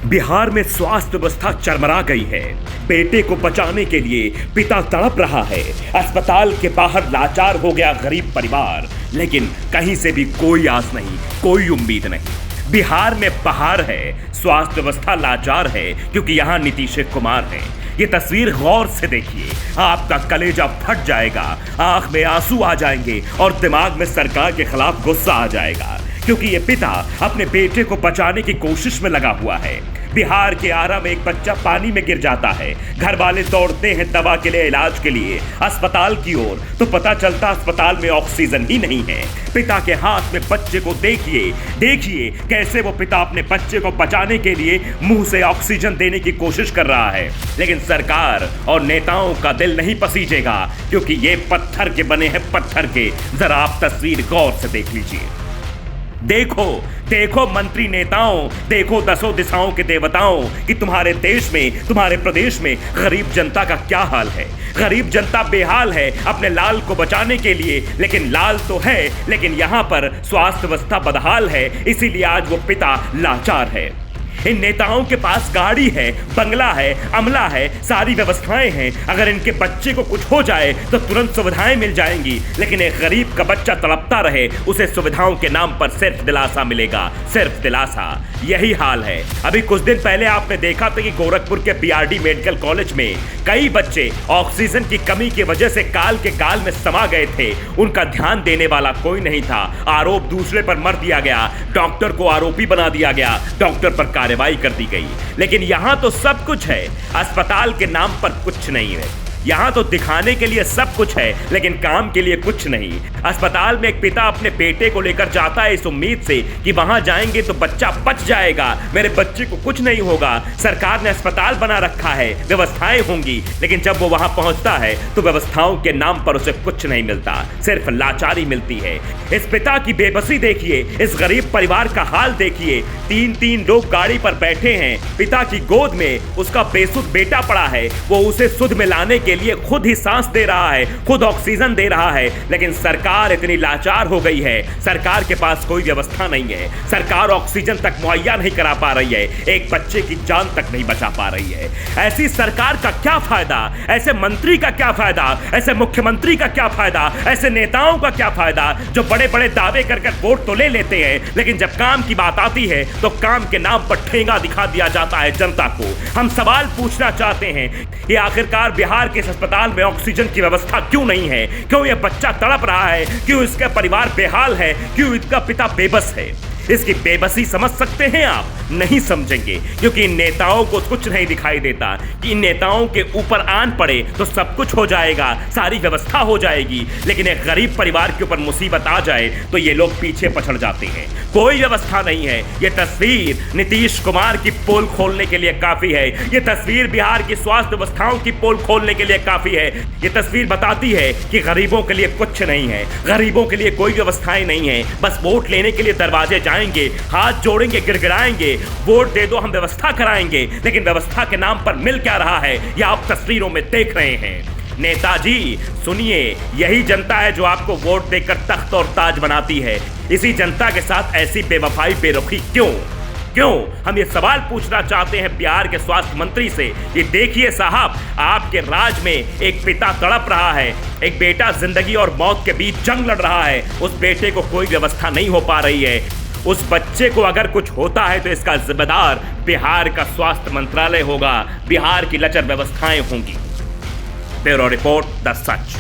बिहार में स्वास्थ्य व्यवस्था चरमरा गई है। बेटे को बचाने के लिए पिता तड़प रहा है। अस्पताल के बाहर लाचार हो गया गरीब परिवार, लेकिन कहीं से भी कोई आस नहीं, कोई उम्मीद नहीं। बिहार में बहार है, स्वास्थ्य व्यवस्था लाचार है, क्योंकि यहाँ नीतीश कुमार है। ये तस्वीर गौर से देखिए, आपका कलेजा फट जाएगा, आंख में आंसू आ जाएंगे और दिमाग में सरकार के खिलाफ गुस्सा आ जाएगा, क्योंकि ये पिता अपने बेटे को बचाने की कोशिश में लगा हुआ है। बिहार के आरा में एक बच्चा पानी में गिर जाता है। घर वाले दौड़ते हैं दवा के लिए, इलाज के लिए अस्पताल की ओर, तो पता चलता अस्पताल में ऑक्सीजन ही नहीं है। पिता के हाथ में बच्चे को देखिए कैसे वो पिता अपने बच्चे को बचाने के लिए मुंह से ऑक्सीजन देने की कोशिश कर रहा है, लेकिन सरकार और नेताओं का दिल नहीं पसीजेगा, क्योंकि ये पत्थर के बने हैं, पत्थर के। जरा आप तस्वीर गौर से देख लीजिए। देखो मंत्री नेताओं, देखो दसों दिशाओं के देवताओं कि तुम्हारे देश में, तुम्हारे प्रदेश में गरीब जनता का क्या हाल है। गरीब जनता बेहाल है अपने लाल को बचाने के लिए, लेकिन लाल तो है, लेकिन यहां पर स्वास्थ्य व्यवस्था बदहाल है, इसीलिए आज वो पिता लाचार है। इन नेताओं के पास गाड़ी है, बंगला है, अमला है, सारी व्यवस्थाएं हैं। अगर इनके बच्चे को कुछ हो जाए तो तुरंत सुविधाएं मिल जाएंगी, लेकिन एक गरीब का बच्चा तड़पता रहे, उसे सुविधाओं के नाम पर सिर्फ दिलासा मिलेगा, सिर्फ दिलासा। यही हाल है। अभी कुछ दिन पहले आपने देखा था कि गोरखपुर के बीआरडी मेडिकल कॉलेज में कई बच्चे ऑक्सीजन की कमी की वजह से काल के गाल में समा गए थे। उनका ध्यान देने वाला कोई नहीं था। आरोप दूसरे पर मर दिया गया, डॉक्टर को आरोपी बना दिया गया, डॉक्टर पर कार्रवाई कर दी गई। लेकिन यहां तो सब कुछ है, अस्पताल के नाम पर कुछ नहीं है। यहां तो दिखाने के लिए सब कुछ है, लेकिन काम के लिए कुछ नहीं। अस्पताल में एक पिता अपने बेटे को लेकर जाता है इस उम्मीद से कि वहां जाएंगे तो बच्चा बच जाएगा, मेरे बच्चे को कुछ नहीं होगा। सरकार ने अस्पताल बना रखा है, व्यवस्थाएं होंगी, लेकिन जब वो वहां पहुंचता है तो व्यवस्थाओं के नाम पर उसे कुछ नहीं मिलता, सिर्फ लाचारी मिलती है। इस पिता की बेबसी देखिए, इस गरीब परिवार का हाल देखिए। तीन लोग गाड़ी पर बैठे हैं, पिता की गोद में उसका बेसुध बेटा पड़ा है। वो उसे सुध में लाने के लिए खुद ही सांस दे रहा है, खुद ऑक्सीजन दे रहा है, लेकिन सरकार इतनी लाचार हो गई है, सरकार के पास कोई व्यवस्था नहीं है। सरकार ऑक्सीजन तक मुहैया नहीं करा पा रही है, एक बच्चे की जान तक नहीं बचा पा रही है। ऐसी सरकार का क्या फायदा, ऐसे मंत्री का क्या फायदा, ऐसे मुख्यमंत्री का क्या फायदा, ऐसे नेताओं का क्या फायदा जो बड़े बड़े दावे कर वोट तो ले लेते हैं, लेकिन जब काम की बात आती है तो काम के नाम पर ठेंगा दिखा दिया जाता है जनता को। हम सवाल पूछना चाहते हैं कि आखिरकार बिहार के अस्पताल में ऑक्सीजन की व्यवस्था क्यों नहीं है? क्यों यह बच्चा तड़प रहा है? क्यों इसका परिवार बेहाल है? क्यों इसका पिता बेबस है? इसकी बेबसी समझ सकते हैं आप? नहीं समझेंगे, क्योंकि इन नेताओं को कुछ नहीं दिखाई देता कि इन नेताओं के ऊपर आन पड़े तो सब कुछ हो जाएगा, सारी व्यवस्था हो जाएगी, लेकिन एक गरीब परिवार के ऊपर मुसीबत आ जाए तो ये लोग पीछे पछड़ जाते हैं। कोई व्यवस्था नहीं है। ये तस्वीर नीतीश कुमार की पोल खोलने के लिए काफी है। ये तस्वीर बिहार की स्वास्थ्य व्यवस्थाओं की पोल खोलने के लिए काफी है। ये तस्वीर बताती है कि गरीबों के लिए कुछ नहीं है, गरीबों के लिए कोई व्यवस्थाएं नहीं है। बस वोट लेने के लिए दरवाजे जाएंगे, हाथ जोड़ेंगे, गिड़गिड़ाएंगे, वोट दे दो, हम व्यवस्था कराएंगे, लेकिन व्यवस्था के नाम पर मिल क्या रहा है यह आप तस्वीरों में देख रहे हैं। नेताजी सुनिए, यही जनता है जो आपको वोट देकर तख्त और ताज बनाती है। इसी जनता के साथ ऐसी बेवफाई, बेरुखी क्यों? हम ये सवाल पूछना चाहते हैं बिहार के स्वास्थ्य मंत्री से। ये देखिए साहब, आपके राज में एक पिता तड़प रहा है, एक बेटा जिंदगी और मौत के बीच जंग लड़ रहा है, उस बेटे को कोई व्यवस्था नहीं हो पा रही है। उस बच्चे को अगर कुछ होता है तो इसका जिम्मेदार बिहार का स्वास्थ्य मंत्रालय होगा, बिहार की लचर व्यवस्थाएं होंगी। Bureau report, the such.